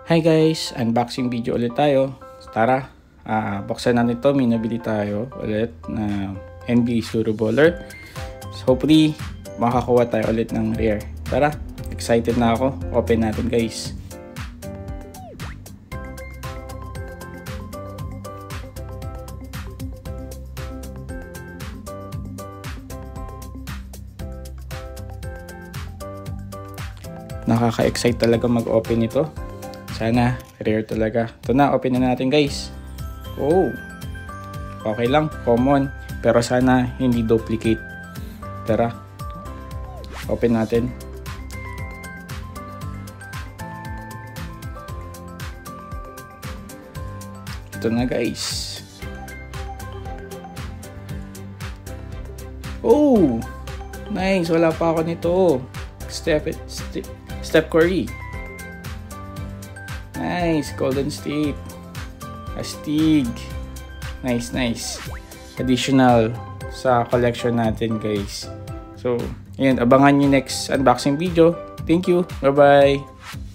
Hi guys, unboxing video ulit tayo. Tara, buksan natin ito. May nabili tayo ulit na NBA Suro Baller. So hopefully, makakuha tayo ulit ng rare. Tara, excited na ako. Open natin guys. Nakaka-excite talaga mag-open ito. Sana rare talaga. Ito na, open na natin guys. Oh, okay lang, common. Pero sana hindi duplicate. Tara, open natin. Ito na guys. Oh, nice. Wala pa ako nito. Steph Curry. Nice, Golden State. Astig. Nice. Additional sa collection natin guys. So, ayan, abangan nyo next unboxing video. Thank you. Bye-bye.